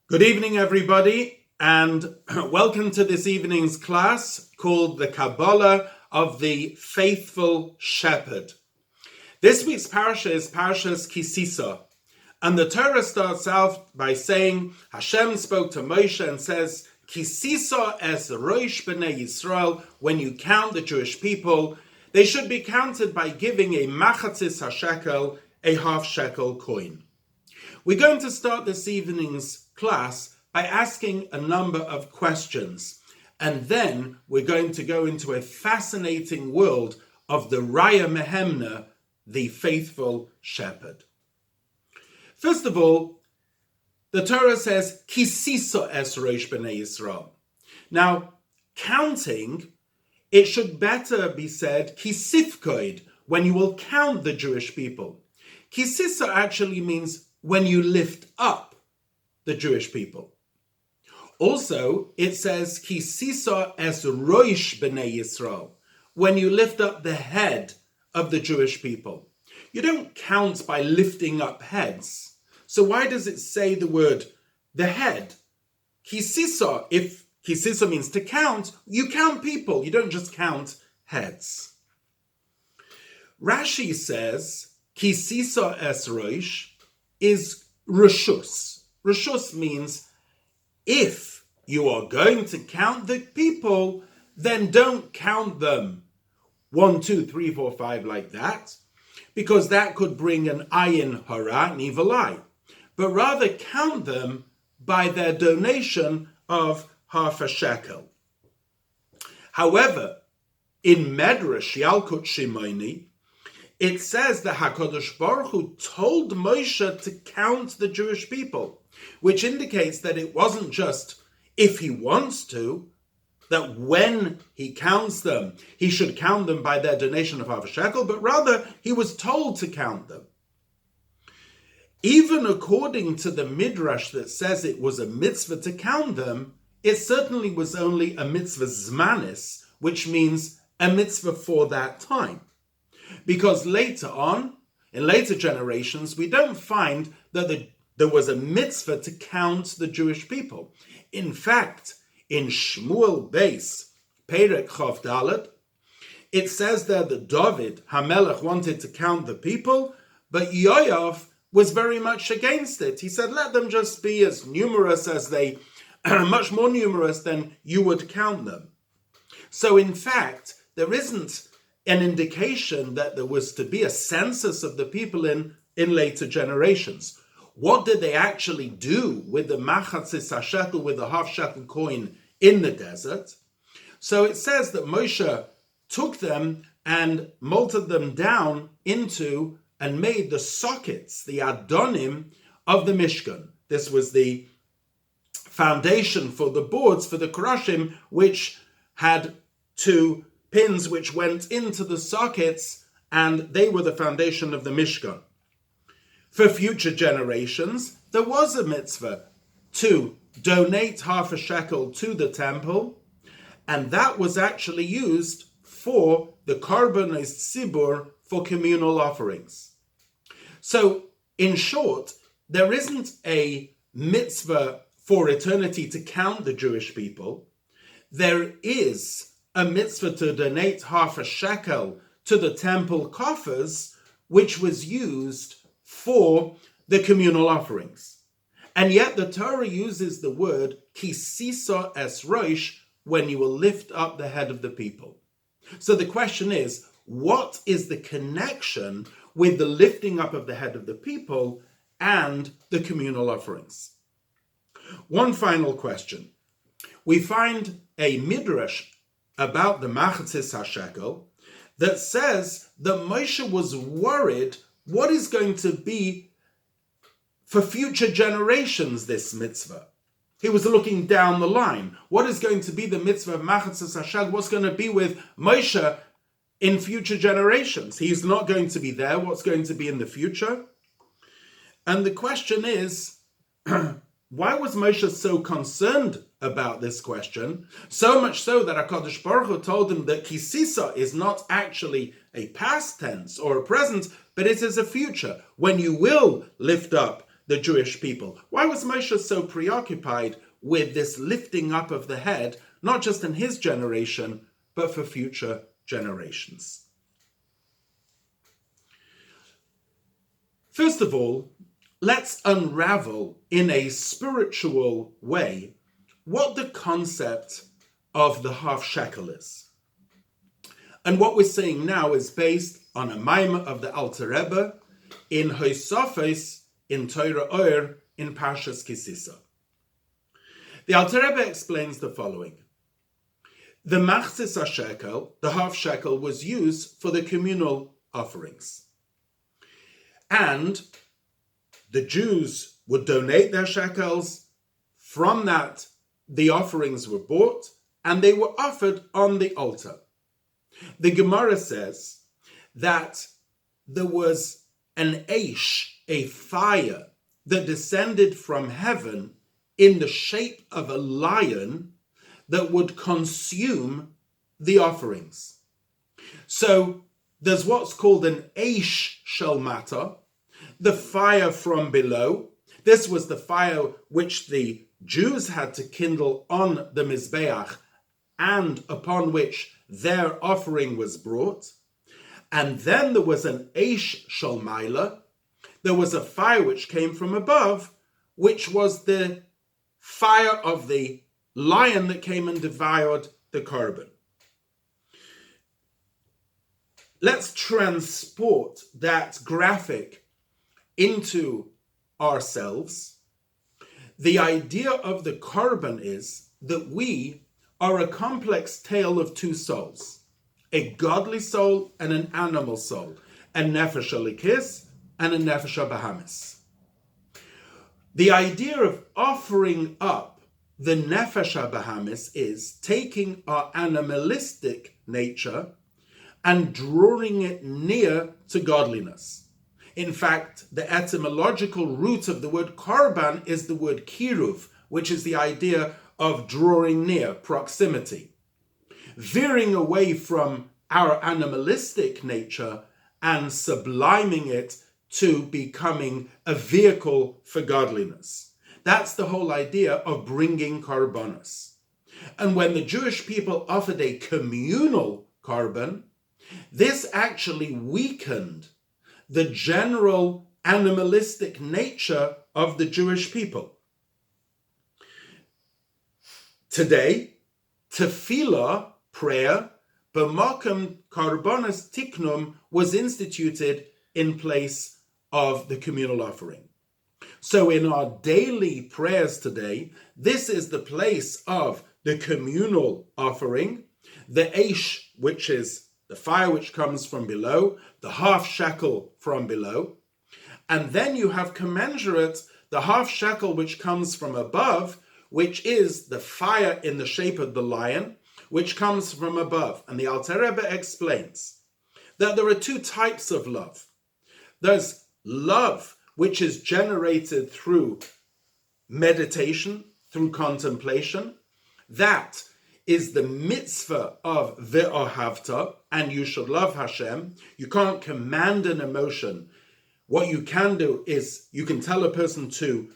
Good evening, everybody, and welcome to this evening's class called the Kabbalah of the Faithful Shepherd. This week's parasha is Parashas Kisisa, and the Torah starts out by saying, Hashem spoke to Moshe and says, Kisisa es roish b'nei Yisrael, when you count the Jewish people, they should be counted by giving a machatzis hashekel, a half shekel coin. We're going to start this evening's class by asking a number of questions, and then we're going to go into a fascinating world of the Raya Mehemna, the faithful shepherd. First of all, the Torah says, Kisisa es roish b'nei Yisrael. Now, counting, it should better be said, Kisifkoid, when you will count the Jewish people. Kisisa actually means when you lift up the Jewish people. Also, it says, Kisisa es roish b'nei Yisrael, when you lift up the head of the Jewish people. You don't count by lifting up heads. So why does it say the word the head? Kisisa, if Kisisa means to count, you count people. You don't just count heads. Rashi says, Kisisa es roish is reshus. Reshus means if you are going to count the people, then don't count them 1, 2, 3, 4, 5 like that, because that could bring an ayin hara, an evil eye. But rather count them by their donation of half a shekel. However, in Medrash Yalkut Shimoni, it says that HaKadosh Baruch Hu told Moshe to count the Jewish people, which indicates that it wasn't just if he wants to, that when he counts them, he should count them by their donation of half a shekel, but rather he was told to count them. Even according to the Midrash that says it was a mitzvah to count them, it certainly was only a mitzvah zmanis, which means a mitzvah for that time. Because later on, in later generations, we don't find that there was a mitzvah to count the Jewish people. In fact, in Shmuel Beis, Perek Chav Dalet, it says there that David, HaMelech, wanted to count the people, but Yoav was very much against it. He said, let them just be as numerous as they, much more numerous than you would count them. So in fact, there isn't an indication that there was to be a census of the people in later generations. What did they actually do with the machatzis hashekel, with the half shekel coin in the desert? So it says that Moshe took them and melted them down into and made the sockets, the adonim of the Mishkan. This was the foundation for the boards, for the krashim, which had two pins which went into the sockets, and they were the foundation of the Mishkan. For future generations, there was a mitzvah to donate half a shekel to the temple, and that was actually used for the korbanos tzibur, for communal offerings. So, in short, there isn't a mitzvah for eternity to count the Jewish people. There is a mitzvah to donate half a shekel to the temple coffers, which was used for the communal offerings. And yet the Torah uses the word kisisa es roish, when you will lift up the head of the people. So the question is, what is the connection with the lifting up of the head of the people and the communal offerings? One final question. We find a midrash about the machatzis hashekel that says that Moshe was worried what is going to be for future generations this mitzvah. He was looking down the line. What is going to be the mitzvah of machatzis hashekel? What's going to be with Moshe in future generations? He's not going to be there. What's going to be in the future? And the question is, why was Moshe so concerned about this question? So much so that HaKadosh Baruch Hu told him that kisisa is not actually a past tense or a present, but it is a future, when you will lift up the Jewish people? Why was Moshe so preoccupied with this lifting up of the head, not just in his generation, but for future generations? First of all, let's unravel in a spiritual way what the concept of the half shekel is. And what we're saying now is based on a maimah of the Alter Rebbe in Hosafos in Torah Or in Parshas Kisisa. The Alter Rebbe explains the following. The machzis shekel, the half shekel, was used for the communal offerings. And the Jews would donate their shekels. From that, the offerings were bought and they were offered on the altar. The Gemara says that there was an eish, a fire, that descended from heaven in the shape of a lion that would consume the offerings. So there's what's called an eish shel mata, the fire from below. This was the fire which the Jews had to kindle on the Mizbeach and upon which their offering was brought. And then there was an eish shel maila. There was a fire which came from above, which was the fire of the lion that came and devoured the korban. Let's transport that graphic into ourselves. The idea of the korban is that we are a complex tale of two souls, a godly soul and an animal soul, a nefesh elikis and a nefesh bahamis. The idea of offering up the nefesh bahamis is taking our animalistic nature and drawing it near to godliness. In fact, the etymological root of the word korban is the word kiruv, which is the idea of drawing near, proximity. Veering away from our animalistic nature and subliming it to becoming a vehicle for godliness. That's the whole idea of bringing korbanos. And when the Jewish people offered a communal korban, this actually weakened the general animalistic nature of the Jewish people. Today, tefillah, prayer, b'makom korbanos tiknum, was instituted in place of the communal offering. So in our daily prayers today, this is the place of the communal offering, the eish, which is the fire which comes from below, the half shekel from below, and then you have commensurate the half shekel which comes from above, which is the fire in the shape of the lion, which comes from above. And the Alter Rebbe explains that there are two types of love. There's love which is generated through meditation, through contemplation. That is the mitzvah of ve'ohavta, and you should love Hashem. You can't command an emotion. What you can do is you can tell a person to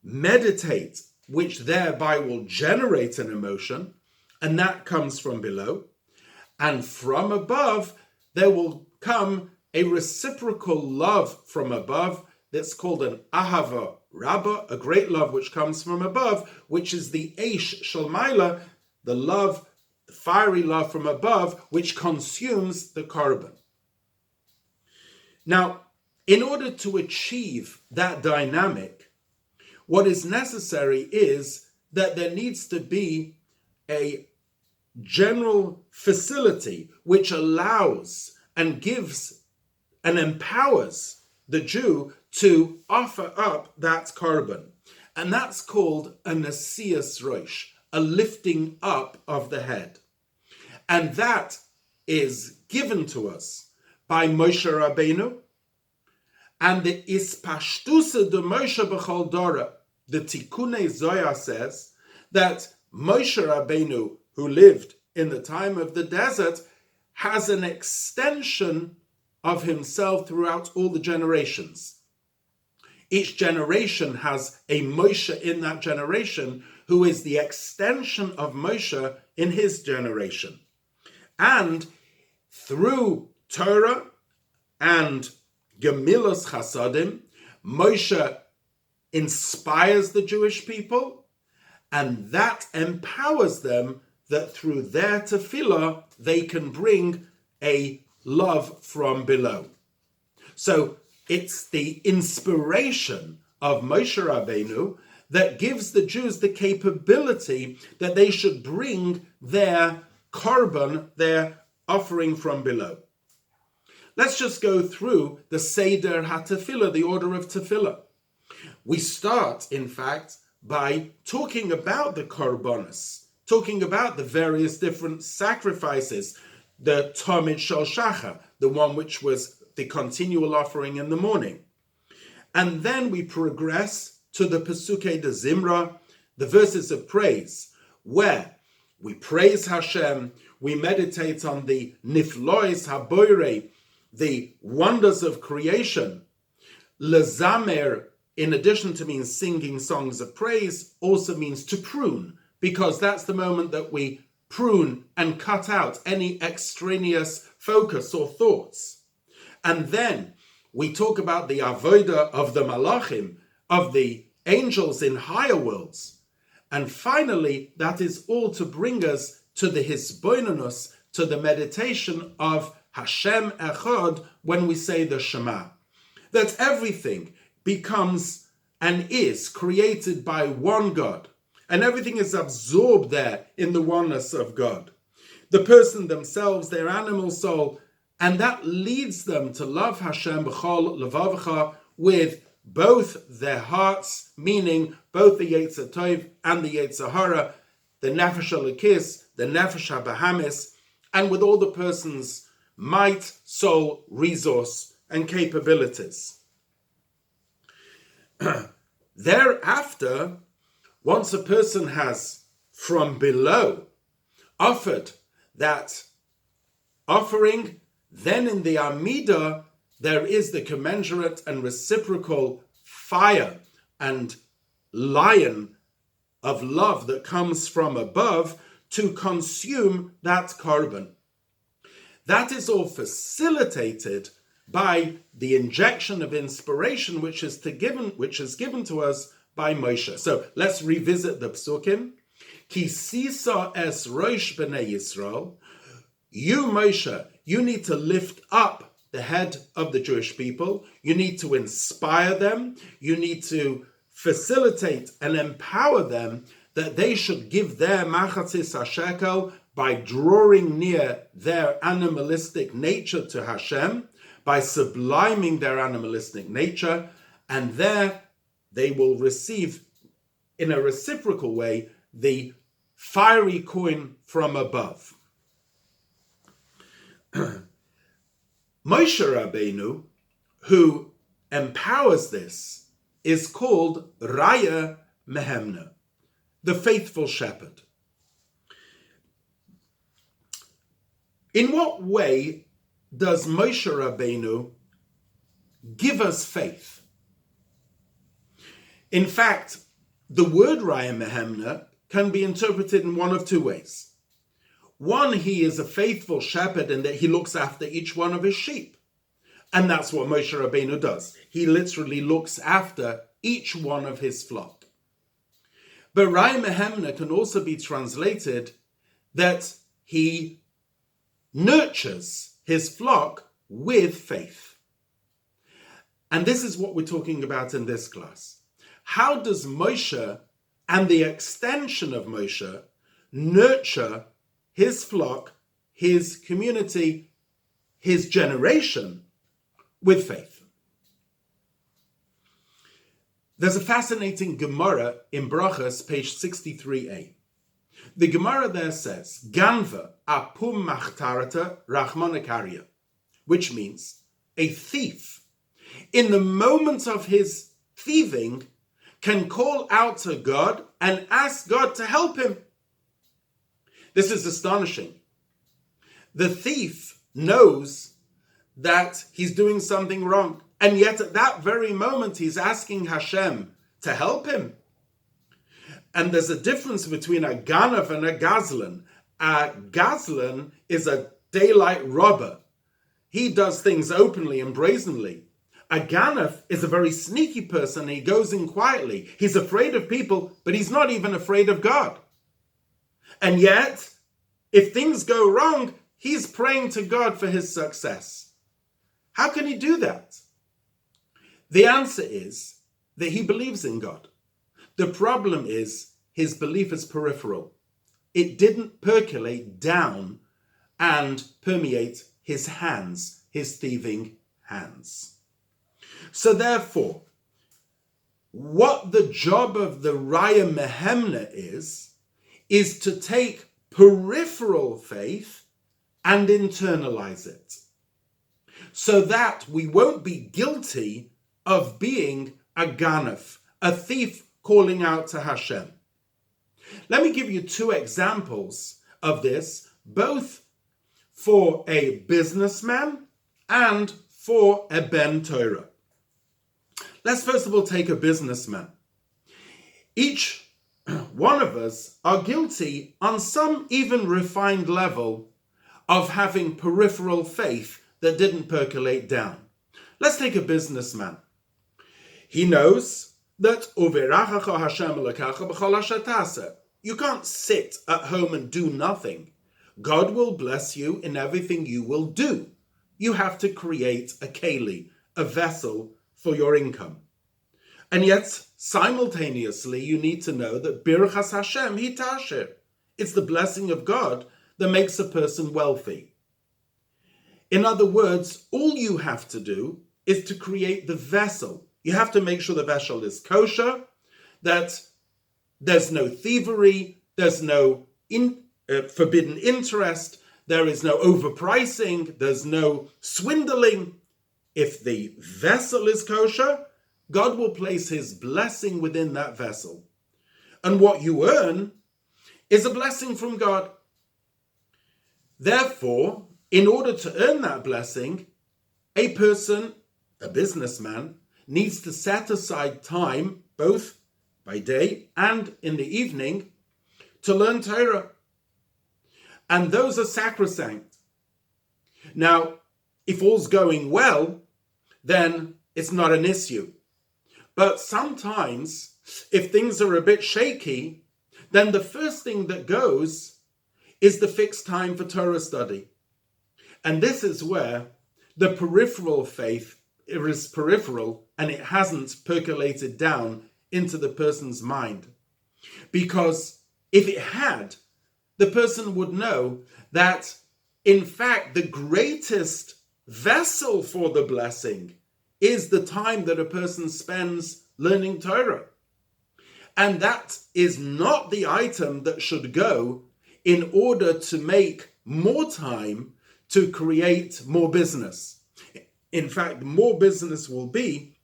meditate, which thereby will generate an emotion, and that comes from below. And from above, there will come a reciprocal love from above that's called an ahava rabbah, a great love which comes from above, which is the eish shel maila, the love, the fiery love from above, which consumes the korban. Now, in order to achieve that dynamic, what is necessary is that there needs to be a general facility which allows and gives and empowers the Jew to offer up that korban. And that's called a nasias rosh, a lifting up of the head. And that is given to us by Moshe Rabbeinu. And the ispashtusa de Moshe b'chol dora, the Tikkunei Zohar says that Moshe Rabbeinu, who lived in the time of the desert, has an extension of himself throughout all the generations. Each generation has a Moshe in that generation who is the extension of Moshe in his generation. And through Torah and Gemilas Chasadim, Moshe inspires the Jewish people, and that empowers them that through their tefillah they can bring a love from below. So it's the inspiration of Moshe Rabbeinu that gives the Jews the capability that they should bring their korban, their offering from below. Let's just go through the Seder HaTefillah, the order of Tefillah. We start, in fact, by talking about the korbanos, talking about the various different sacrifices, the Tomid Shel Shachar, the one which was the continual offering in the morning. And then we progress to the Pesukei de Zimra, the verses of praise, where we praise Hashem, we meditate on the Niflois HaBoirei, the wonders of creation. Lezamer, in addition to means singing songs of praise, also means to prune, because that's the moment that we prune and cut out any extraneous focus or thoughts. And then we talk about the avodah of the malachim, of the angels in higher worlds. And finally, that is all to bring us to the hisboinanus, to the meditation of Hashem Echad when we say the Shema. That everything becomes and is created by one God. And everything is absorbed there in the oneness of God. The person themselves, their animal soul, and that leads them to love Hashem b'chol levavcha with both their hearts, meaning both the Yetzer Tov and the Yetzer Hara, the Nefesh Elokis, the Nefesh HaBahamis, and with all the person's might, soul, resource, and capabilities. Thereafter, once a person has from below offered that offering, then in the Amidah there is the commensurate and reciprocal fire and lion of love that comes from above to consume that korban. That is all facilitated by the injection of inspiration which is given to us by Moshe. So let's revisit the psukim. Ki sisa es rosh b'nei Yisrael. You, Moshe, you need to lift up the head of the Jewish people. You need to inspire them. You need to facilitate and empower them that they should give their machatzis hashekel by drawing near their animalistic nature to Hashem, by subliming their animalistic nature, and there they will receive, in a reciprocal way, the fiery coin from above. Moshe Rabbeinu, who empowers this, is called Raya Mehemna, the faithful shepherd. In what way does Moshe Rabbeinu give us faith? In fact, the word Raya Mehemna can be interpreted in one of two ways. One, he is a faithful shepherd in that he looks after each one of his sheep. And that's what Moshe Rabbeinu does. He literally looks after each one of his flock. But Raya Mehemna can also be translated that he nurtures his flock with faith. And this is what we're talking about in this class. How does Moshe and the extension of Moshe nurture his flock, his community, his generation with faith? There's a fascinating Gemara in Brachas, page 63a. The Gemara there says, Ganva apum machtarata rachmanakaria, which means a thief, in the moment of his thieving, can call out to God and ask God to help him. This is astonishing. The thief knows that he's doing something wrong. And yet at that very moment, he's asking Hashem to help him. And there's a difference between a ganav and a gazlan. A gazlan is a daylight robber. He does things openly and brazenly. A ganav is a very sneaky person. He goes in quietly. He's afraid of people, but he's not even afraid of God. And yet, if things go wrong, he's praying to God for his success. How can he do that? The answer is that he believes in God. The problem is his belief is peripheral. It didn't percolate down and permeate his hands, his thieving hands. So therefore, what the job of the Raya Mehemna is to take peripheral faith and internalize it, so that we won't be guilty of being a ganef, a thief calling out to Hashem. Let me give you two examples of this, both for a businessman and for a ben Torah. Let's first of all take a businessman. Each one of us are guilty on some even refined level of having peripheral faith that didn't percolate down. Let's take a businessman. He knows that you can't sit at home and do nothing. God will bless you in everything you will do. You have to create a keli, a vessel for your income. And yet, simultaneously, you need to know that Birchas Hashem hitasher. It's the blessing of God that makes a person wealthy. In other words, all you have to do is to create the vessel. You have to make sure the vessel is kosher, that there's no thievery, there's no forbidden interest, there is no overpricing, there's no swindling. If the vessel is kosher, God will place his blessing within that vessel. And what you earn is a blessing from God. Therefore, in order to earn that blessing, a person, a businessman, needs to set aside time, both by day and in the evening, to learn Torah. And those are sacrosanct. Now, if all's going well, then it's not an issue. But sometimes, if things are a bit shaky, then the first thing that goes is the fixed time for Torah study. And this is where the peripheral faith is peripheral and it hasn't percolated down into the person's mind. Because if it had, the person would know that, in fact, the greatest vessel for the blessing is the time that a person spends learning Torah. And that is not the item that should go in order to make more time to create more business. In fact, more business will be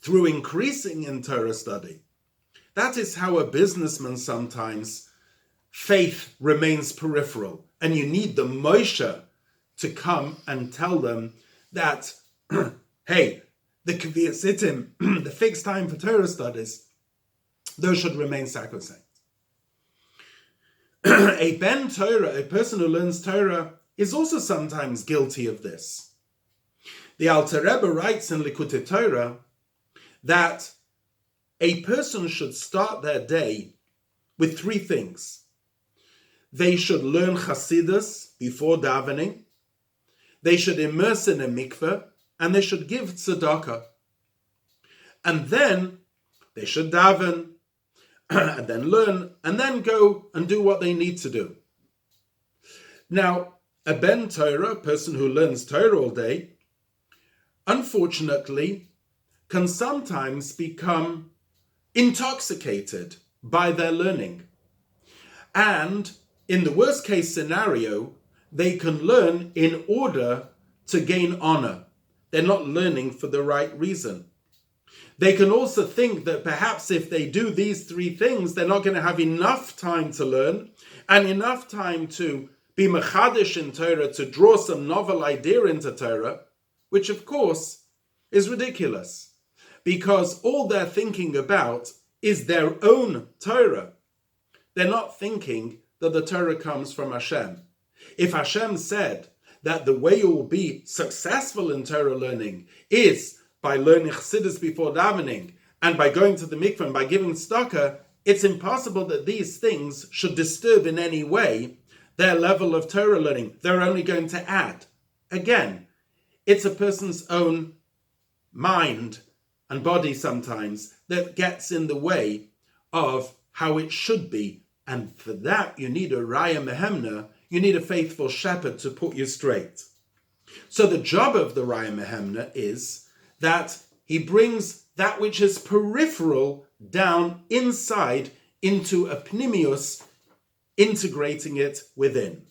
through increasing in Torah study. That is how a businessman sometimes, faith remains peripheral. And you need the Moshe to come and tell them that, hey, the Kaviyat Sittim, the fixed time for Torah studies, those should remain sacrosanct. A ben Torah, a person who learns Torah, is also sometimes guilty of this. The Alter Rebbe writes in Likutei Torah that a person should start their day with three things. They should learn Chassidus before davening, they should immerse in a mikveh, and they should give tzedakah. And then they should daven, and then learn, and then go and do what they need to do. Now, a ben Torah, a person who learns Torah all day, unfortunately, can sometimes become intoxicated by their learning. And in the worst case scenario, they can learn in order to gain honor. They're not learning for the right reason. They can also think that perhaps if they do these three things, they're not going to have enough time to learn and enough time to be mechadish in Torah, to draw some novel idea into Torah, which of course is ridiculous, because all they're thinking about is their own Torah. They're not thinking that the Torah comes from Hashem. If Hashem said that the way you will be successful in Torah learning is by learning Chassidus before davening and by going to the mikveh and by giving tzedakah, it's impossible that these things should disturb in any way their level of Torah learning. They're only going to add. Again, it's a person's own mind and body sometimes that gets in the way of how it should be. And for that, you need a Raya Mehemna, you need a faithful shepherd to put you straight. So the job of the Raya Mehemna is that he brings that which is peripheral down inside into a pnimius, integrating it within.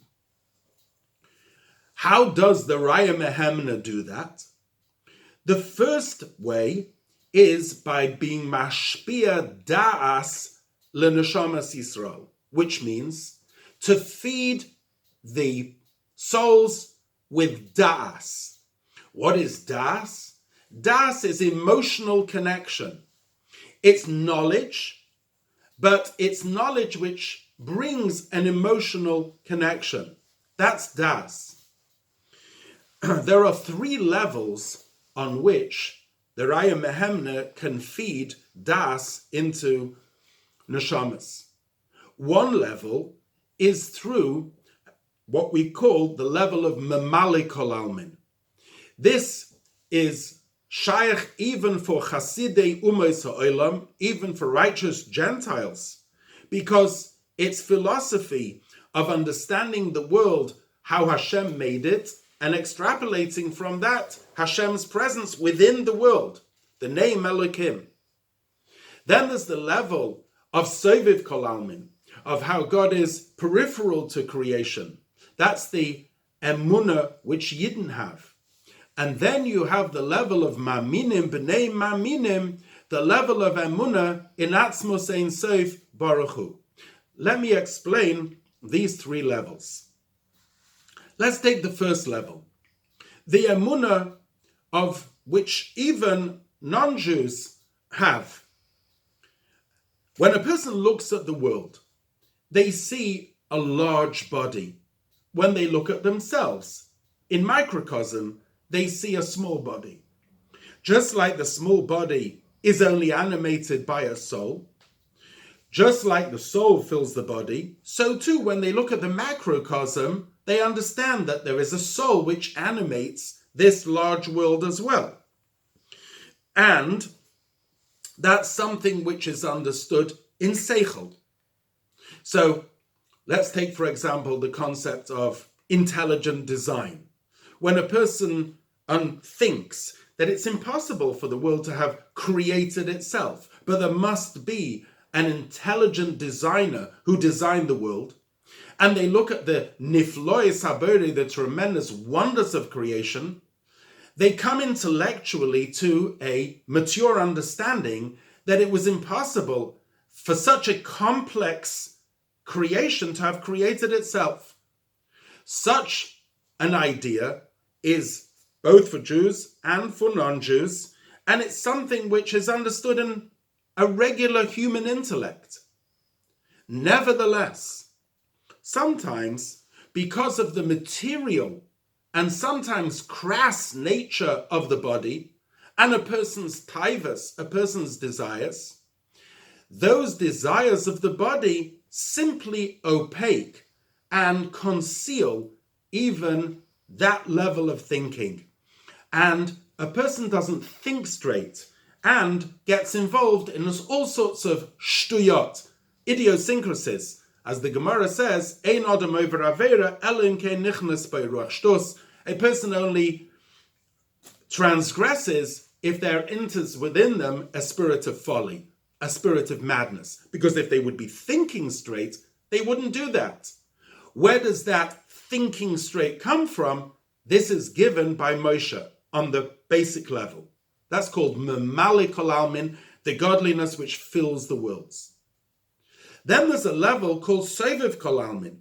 How does the Raya Mehemna do that? The first way is by being mashpia da'as lenashamas Yisrael, which means to feed the souls with da'as. What is da'as? Da'as is emotional connection. It's knowledge, but it's knowledge which brings an emotional connection. That's da'as. There are 3 levels on which the Raya Mehemna can feed da'as into neshamas. One level is through what we call the level of memali kol almin. This is shaykh even for chasidei umos ha'olam, even for righteous Gentiles, because it's philosophy of understanding the world, how Hashem made it, and extrapolating from that Hashem's presence within the world, the name Elokim. Then there's the level of soviv kol almin, of how God is peripheral to creation. That's the emunah which Yidden have. And then you have the level of maminim, b'nei maminim, the level of emunah in atzmos ein sof baruch hu. Let me explain these 3 levels. Let's take the first level. The emunah of which even non-Jews have. When a person looks at the world, they see a large body. When they look at themselves, in microcosm, they see a small body. Just like the small body is only animated by a soul, just like the soul fills the body, so too when they look at the macrocosm, they understand that there is a soul which animates this large world as well. And that's something which is understood in seichel. So let's take, for example, the concept of intelligent design. When a person thinks that it's impossible for the world to have created itself, but there must be an intelligent designer who designed the world, and they look at the niflois haberi, the tremendous wonders of creation, they come intellectually to a mature understanding that it was impossible for such a complex creation to have created itself. Such an idea is both for Jews and for non-Jews, and it's something which is understood in a regular human intellect. Nevertheless, sometimes, because of the material and sometimes crass nature of the body and a person's taivas, a person's desires, those desires of the body simply opaque and conceal even that level of thinking. And a person doesn't think straight and gets involved in all sorts of shtuyot, idiosyncrasies. As the Gemara says, Ein adam over avera elim ke nichnas by ruach shtus. A person only transgresses if there enters within them a spirit of folly, a spirit of madness. Because if they would be thinking straight, they wouldn't do that. Where does that thinking straight come from? This is given by Moshe on the basic level. That's called memali kol almin, the godliness which fills the worlds. Then there's a level called soviv kol almin,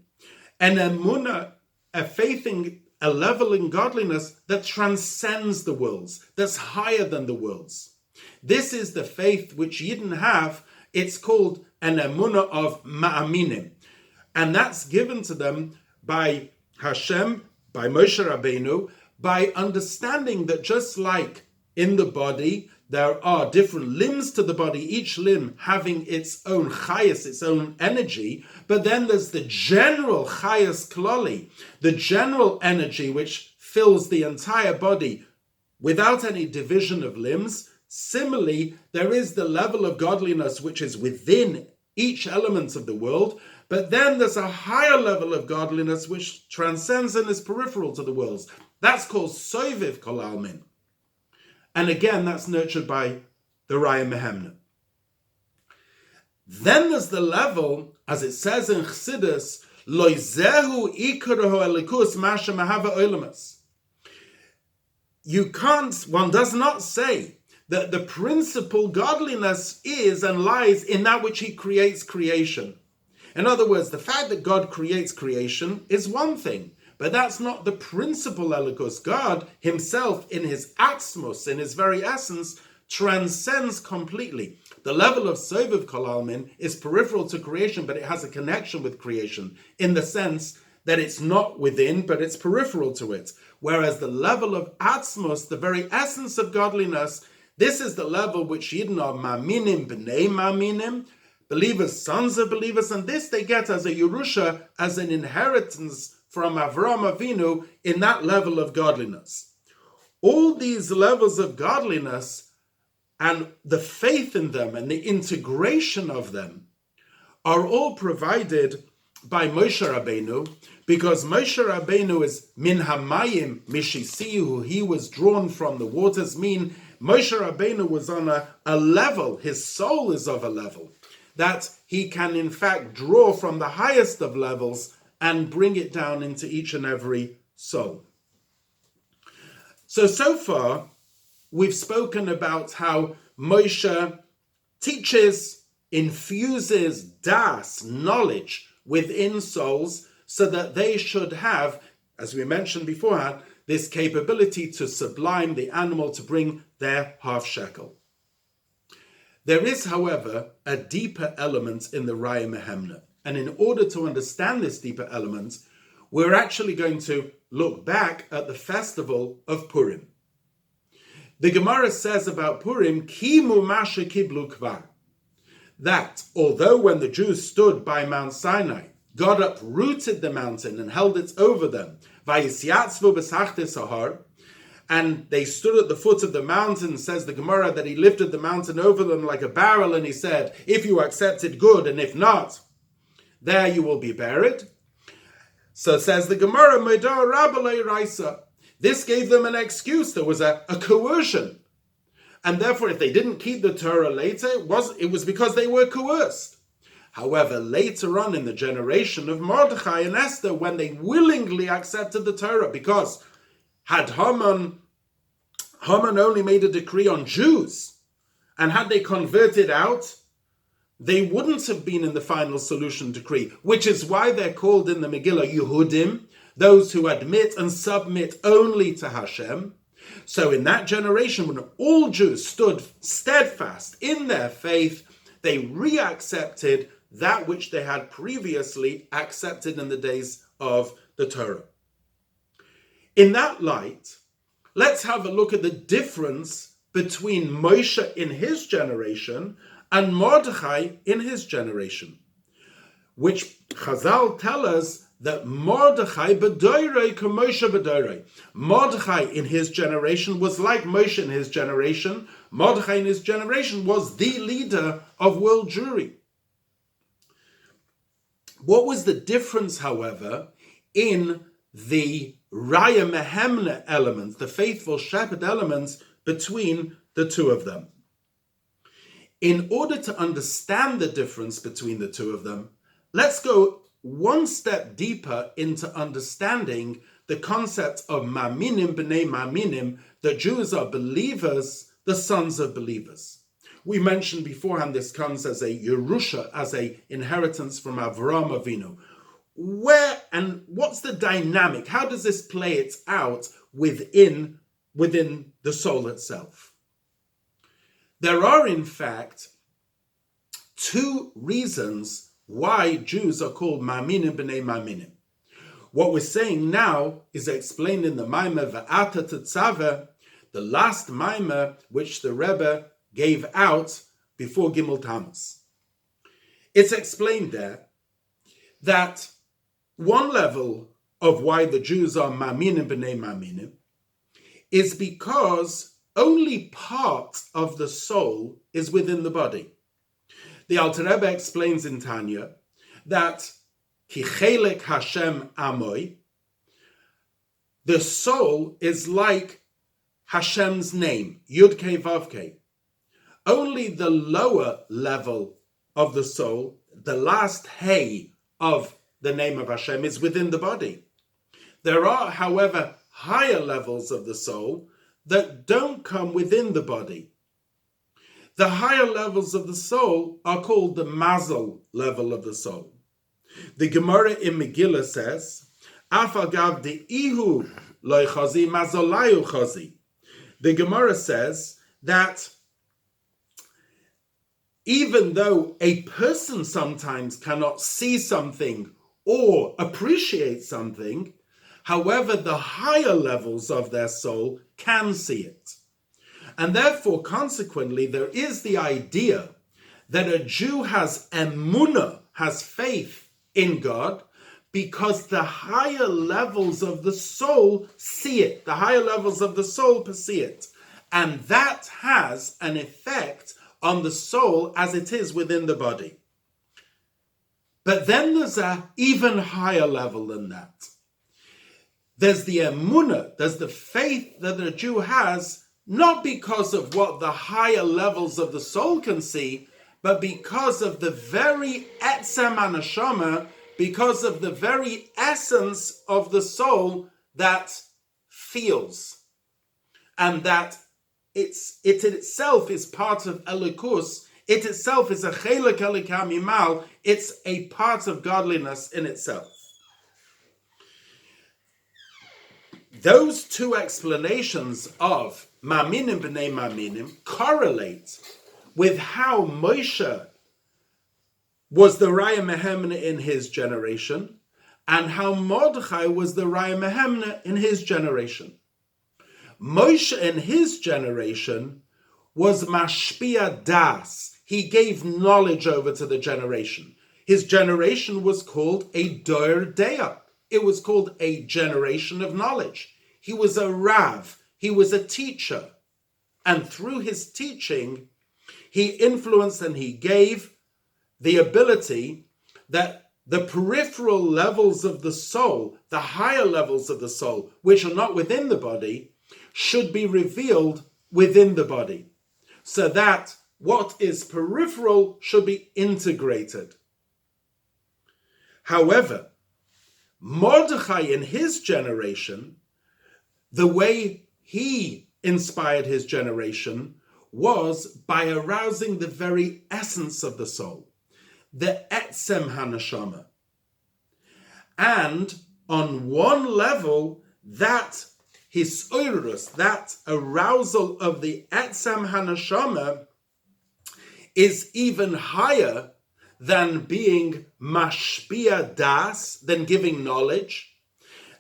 an emunah, a faith in a level in godliness that transcends the worlds, that's higher than the worlds. This is the faith which Yidden have. It's called an emunah of ma'aminim. And that's given to them by Hashem, by Moshe Rabbeinu, by understanding that just like in the body, there are different limbs to the body, each limb having its own chayas, its own energy, but then there's the general chayas klali, the general energy which fills the entire body without any division of limbs. Similarly, there is the level of godliness which is within each element of the world, but then there's a higher level of godliness which transcends and is peripheral to the worlds. That's called soiviv kol almin. And again, that's nurtured by the Raya Mehemna. Then there's the level, as it says in Chassidus, loizehu ikarahu elikus masha mahava oilamas. One does not say that the principal godliness is and lies in that which he creates creation. In other words, the fact that God creates creation is one thing, but that's not the principal elikus. God himself, in his atzmos, in his very essence, transcends completely. The level of soviv kol almin is peripheral to creation, but it has a connection with creation in the sense that it's not within, but it's peripheral to it. Whereas the level of atzmos, the very essence of godliness, this is the level which Yidden are maminim b'nei maminim, believers, sons of believers, and this they get as a Yerusha, as an inheritance from Avraham Avinu in that level of godliness. All these levels of godliness and the faith in them and the integration of them are all provided by Moshe Rabbeinu, because Moshe Rabbeinu is min hamayim mishisiyu, he was drawn from the waters, mean Moshe Rabbeinu was on a level, his soul is of a level, that he can in fact draw from the highest of levels and bring it down into each and every soul. So far, we've spoken about how Moshe teaches, infuses das, knowledge, within souls, so that they should have, as we mentioned beforehand, this capability to sublime the animal, to bring their half shekel. There is, however, a deeper element in the Raya Mehemna. And in order to understand this deeper element, we're actually going to look back at the festival of Purim. The Gemara says about Purim, Kimu Masha Kiblu Kvar, that although when the Jews stood by Mount Sinai, God uprooted the mountain and held it over them, Vayisyatzvu b'sachtes hahar, and they stood at the foot of the mountain, says the Gemara, that he lifted the mountain over them like a barrel, and he said, if you accept it, good, and if not, there you will be buried. So says the Gemara, Medar Rabbalei Raisa. This gave them an excuse. There was a coercion. And therefore, if they didn't keep the Torah later, it was because they were coerced. However, later on in the generation of Mordechai and Esther, when they willingly accepted the Torah, because had Haman only made a decree on Jews, and had they converted out, they wouldn't have been in the final solution decree, which is why they're called in the Megillah Yehudim, those who admit and submit only to Hashem. So in that generation, when all Jews stood steadfast in their faith, they reaccepted that which they had previously accepted in the days of the Torah. In that light, let's have a look at the difference between Moshe in his generation and Mordechai in his generation, which Chazal tell us that Mordechai b'doirei k'Moshe b'doirei. Mordechai in his generation was like Moshe in his generation. Mordechai in his generation was the leader of world Jewry. What was the difference, however, in the Raya Mehemna elements, the faithful shepherd elements, between the two of them? In order to understand the difference between the two of them, let's go one step deeper into understanding the concept of maminim b'nei maminim, that Jews are believers, the sons of believers. We mentioned beforehand this comes as a Yerusha, as a inheritance from Avraham Avinu. Where And what's the dynamic? How does this play it out within the soul itself? There are, in fact, two reasons why Jews are called Ma'aminim b'nei Ma'aminim. What we're saying now is explained in the Maimer V'ata Tetzaveh, the last Maimer which the Rebbe gave out before Gimel Tammuz. It's explained there that one level of why the Jews are Ma'aminim b'nei Ma'aminim is because only part of the soul is within the body. The Alter Rebbe explains in Tanya that Ki chelek Hashem amoy, the soul is like Hashem's name, Yud Kei Vav Kei. Only the lower level of the soul, the last Hey of the name of Hashem, is within the body. There are, however, higher levels of the soul that don't come within the body. The higher levels of the soul are called the Mazel level of the soul. The Gemara in Megillah says, Afagav de ihu loy chazi mazolayu chazi. The Gemara says that even though a person sometimes cannot see something or appreciate something, however, the higher levels of their soul can see it. And therefore, consequently, there is the idea that a Jew has emunah, has faith in God, because the higher levels of the soul see it. The higher levels of the soul perceive it. And that has an effect on the soul as it is within the body. But then there's an even higher level than that. There's the emunah, there's the faith that a Jew has, not because of what the higher levels of the soul can see, but because of the very etzem haneshama, because of the very essence of the soul that feels, and that it itself is part of Elikus. It itself is a chelek elikam imal. It's a part of godliness in itself. Those two explanations of Ma'aminim b'nei Ma'aminim correlate with how Moshe was the Raya Mehemna in his generation and how Mordechai was the Raya Mehemna in his generation. Moshe in his generation was Mashpia Das. He gave knowledge over to the generation. His generation was called a Dor Deah. It was called a generation of knowledge. He was a Rav. He was a teacher. And through his teaching, he influenced and he gave the ability that the peripheral levels of the soul, the higher levels of the soul, which are not within the body, should be revealed within the body, so that what is peripheral should be integrated. However, Mordechai in his generation, the way he inspired his generation was by arousing the very essence of the soul, the etzem haneshama. And on one level, that hisoirus, that arousal of the etzem haneshama, is even higher than being mashpia das, than giving knowledge.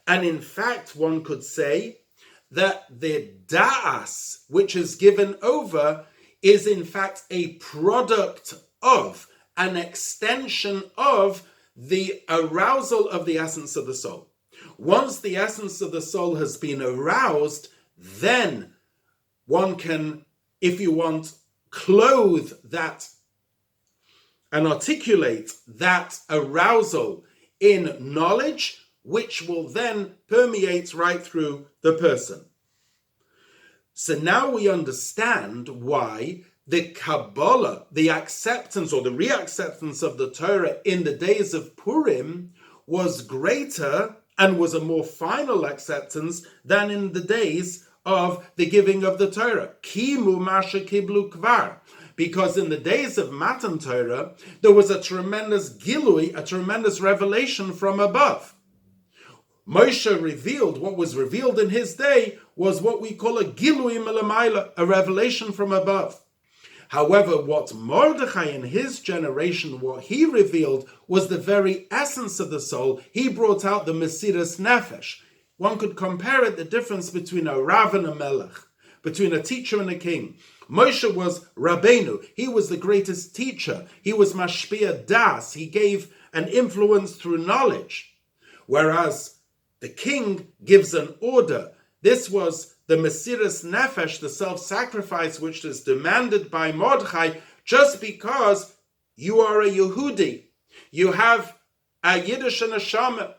And in fact, one could say that the das, which is given over, is in fact a product of, an extension of the arousal of the essence of the soul. Once the essence of the soul has been aroused, then one can, if you want, clothe that and articulate that arousal in knowledge, which will then permeate right through the person. So now we understand why the Kabbalah, the acceptance or the reacceptance of the Torah in the days of Purim was greater and was a more final acceptance than in the days of the giving of the Torah. Kimu masha kiblu kvar. Because in the days of Matan Torah, there was a tremendous gilui, a tremendous revelation from above. Moshe revealed, what was revealed in his day was what we call a Gilui Melamayla, a revelation from above. However, what Mordechai in his generation, what he revealed was the very essence of the soul. He brought out the Mesiras Nefesh. One could compare it, the difference between a Rav and a Melech, between a teacher and a king. Moshe was Rabbeinu. He was the greatest teacher. He was Mashpia Das. He gave an influence through knowledge. Whereas the king gives an order. This was the Mesiras Nefesh, the self-sacrifice which is demanded by Mordechai, just because you are a Yehudi. You have a Yiddish neshama.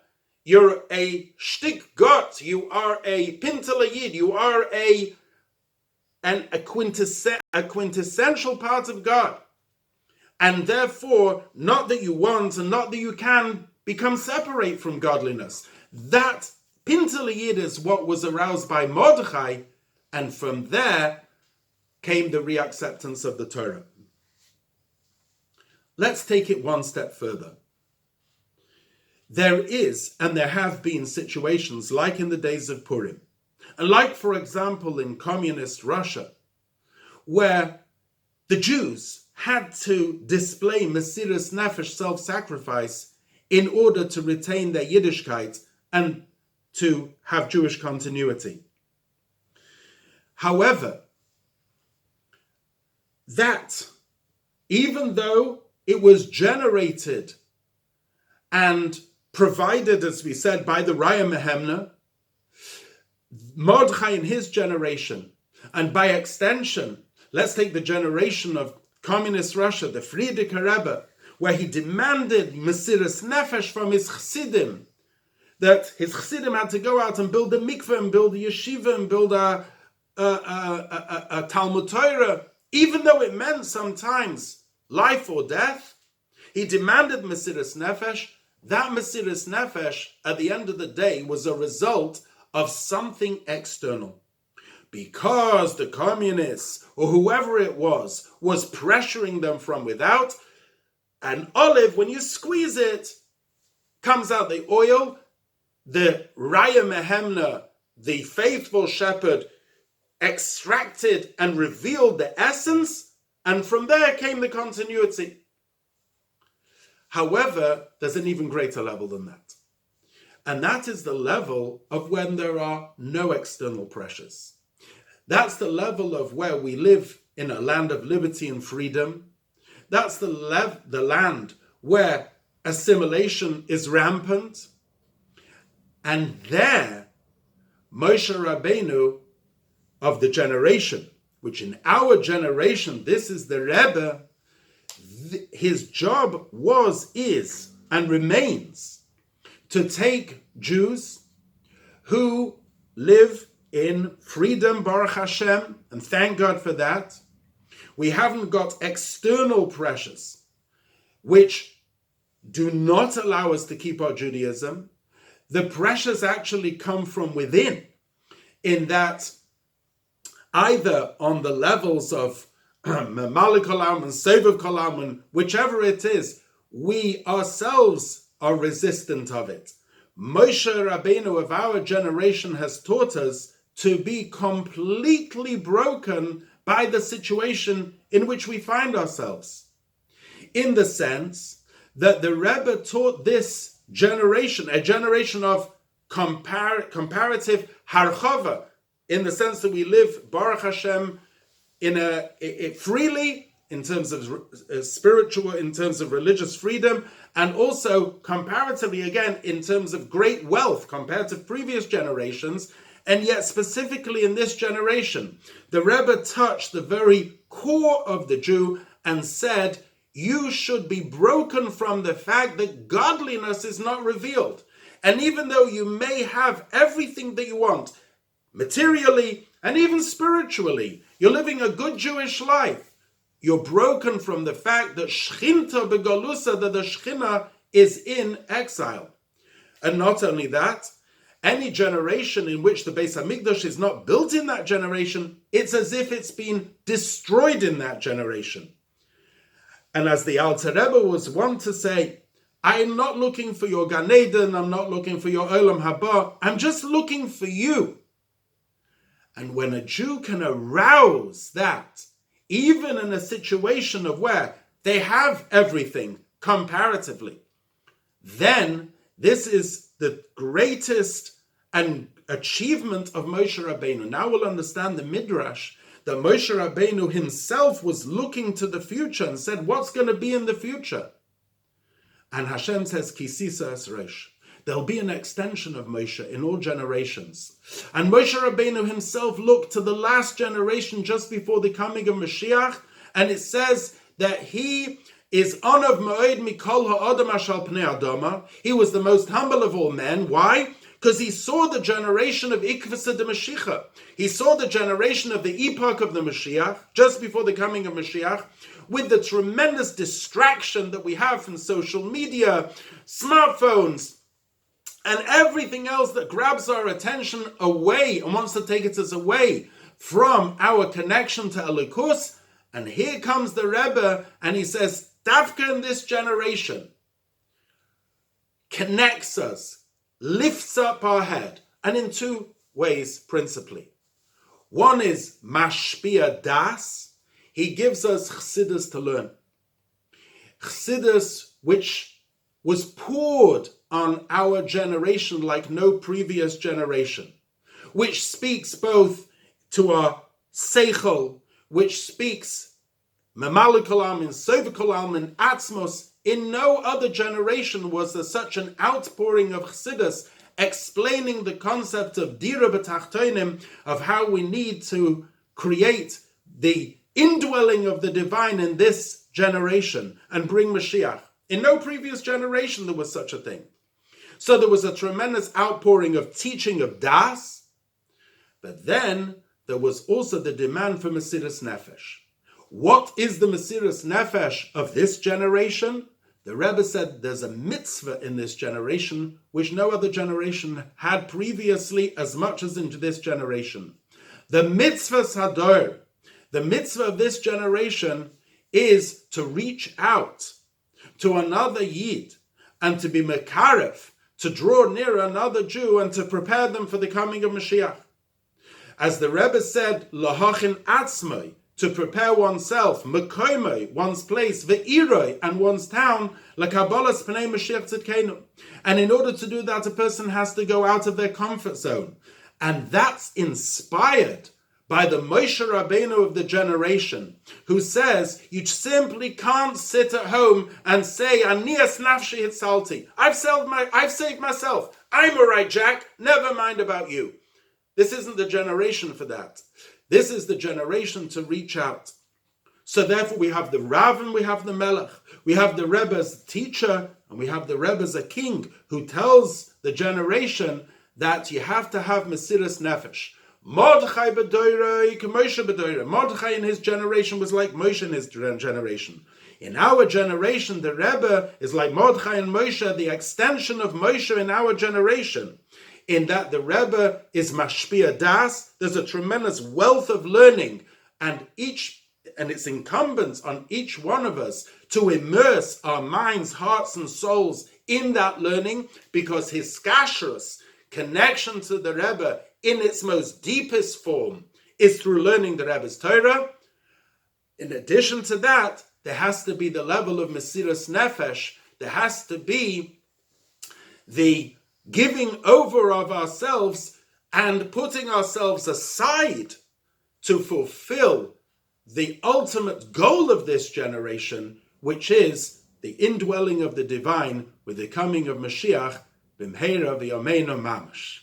You're a shtik got. You are a pintel yid. You are a quintessential part of God. And therefore, not that you want and not that you can become separate from godliness. That pintel yid is what was aroused by Mordechai, and from there came the reacceptance of the Torah. Let's take it one step further. There is, and there have been situations like in the days of Purim, and like, for example, in communist Russia, where the Jews had to display Mesiras Nefesh, self-sacrifice, in order to retain their Yiddishkeit and to have Jewish continuity. However, that, even though it was generated and provided, as we said, by the Raya Mehemna, Mordechai in his generation, and by extension, let's take the generation of communist Russia, the Frierdiker Rebbe, where he demanded Mesiras Nefesh from his Chassidim, that his Chassidim had to go out and build a mikveh, and build a yeshiva, and build a Talmud Torah, even though it meant sometimes life or death. He demanded Mesiras Nefesh. That Mesiras Nefesh, at the end of the day, was a result of something external. Because the communists, or whoever it was pressuring them from without, an olive, when you squeeze it, comes out the oil. The Raya Mehemna, the faithful shepherd, extracted and revealed the essence, and from there came the continuity. However, there's an even greater level than that. And that is the level of when there are no external pressures. That's the level of where we live in a land of liberty and freedom. That's the land where assimilation is rampant. And there, Moshe Rabbeinu of the generation, which in our generation, this is the Rebbe, his job was, is, and remains to take Jews who live in freedom, Baruch Hashem, and thank God for that. We haven't got external pressures which do not allow us to keep our Judaism. The pressures actually come from within, in that either on the levels of Malik Olam and Sevav Kolam, and whichever it is, we ourselves are resistant of it. Moshe Rabbeinu of our generation has taught us to be completely broken by the situation in which we find ourselves. In the sense that the Rebbe taught this generation, a generation of comparative harchava, in the sense that we live, Baruch Hashem, freely in terms of spiritual, in terms of religious freedom, and also comparatively, again, in terms of great wealth compared to previous generations. And yet specifically in this generation, the Rebbe touched the very core of the Jew and said, you should be broken from the fact that godliness is not revealed. And even though you may have everything that you want, materially and even spiritually, you're living a good Jewish life, you're broken from the fact that Shchinta begalusa, that the Shechina is in exile. And not only that, any generation in which the Beis Hamikdash is not built in that generation, it's as if it's been destroyed in that generation. And as the Alter Rebbe was wont to say, I'm not looking for your Gan Eden, I'm not looking for your Olam Haba, I'm just looking for you. And when a Jew can arouse that, even in a situation of where they have everything comparatively, then this is the greatest and achievement of Moshe Rabbeinu. Now we'll understand the Midrash that Moshe Rabbeinu himself was looking to the future and said, what's going to be in the future? And Hashem says, Kisisa Esresh. There'll be an extension of Moshe in all generations. And Moshe Rabbeinu himself looked to the last generation just before the coming of Mashiach, and it says that he is Onav Ma'od Mikol Ha'adam Ashal Pnei Adama. He was the most humble of all men. Why? Because he saw the generation of Ikvasa de Mashiach. He saw the generation of the epoch of the Mashiach, just before the coming of Mashiach, with the tremendous distraction that we have from social media, smartphones, and everything else that grabs our attention away and wants to take us away from our connection to Elokus. And here comes the Rebbe, and he says, Davka in this generation connects us, lifts up our head, and in two ways principally. One is Mashpia Das. He gives us Chassidus to learn. Chassidus which was poured on our generation like no previous generation, which speaks both to our Seichel, which speaks Memalikol Almin, Sovikol Almin, Atzmos. In no other generation was there such an outpouring of Chassidus explaining the concept of Dira B'Tachtonim, of how we need to create the indwelling of the divine in this generation and bring Mashiach. In no previous generation there was such a thing. So there was a tremendous outpouring of teaching of Das, but then there was also the demand for Mesiras Nefesh. What is the Mesiras Nefesh of this generation? The Rebbe said there's a mitzvah in this generation which no other generation had previously as much as into this generation. The mitzvah Sador, the mitzvah of this generation is to reach out to another Yid and to be Mekaref, to draw near another Jew and to prepare them for the coming of Mashiach. As the Rebbe said, Lahachin Atzmai, to prepare oneself, Mekoimai, one's place, Ve'iroi, and one's town, LaKabbalah Pnei Mashiach Tzidkenu. And in order to do that, a person has to go out of their comfort zone. And that's inspired by the Moshe Rabbeinu of the generation, who says, you simply can't sit at home and say, Anias nafshi hitzalti. I've saved myself. I'm all right, Jack. Never mind about you. This isn't the generation for that. This is the generation to reach out. So therefore we have the Rav and we have the Melech. We have the Rebbe as a teacher and we have the Rebbe as a king who tells the generation that you have to have Mesiras Nefesh. Mordechai b'doirei, Moshe b'doirei. Mordechai in his generation was like Moshe in his generation. In our generation, the Rebbe is like Mordechai and Moshe, the extension of Moshe in our generation. In that the Rebbe is Mashpia Das, there's a tremendous wealth of learning, and it's incumbent on each one of us to immerse our minds, hearts, and souls in that learning, because his kashrus, connection to the Rebbe in its most deepest form, is through learning the Rebbe's Torah. In addition to that, there has to be the level of Mesiras Nefesh. There has to be the giving over of ourselves and putting ourselves aside to fulfill the ultimate goal of this generation, which is the indwelling of the divine with the coming of Mashiach, b'mheira v'yameinu mamash.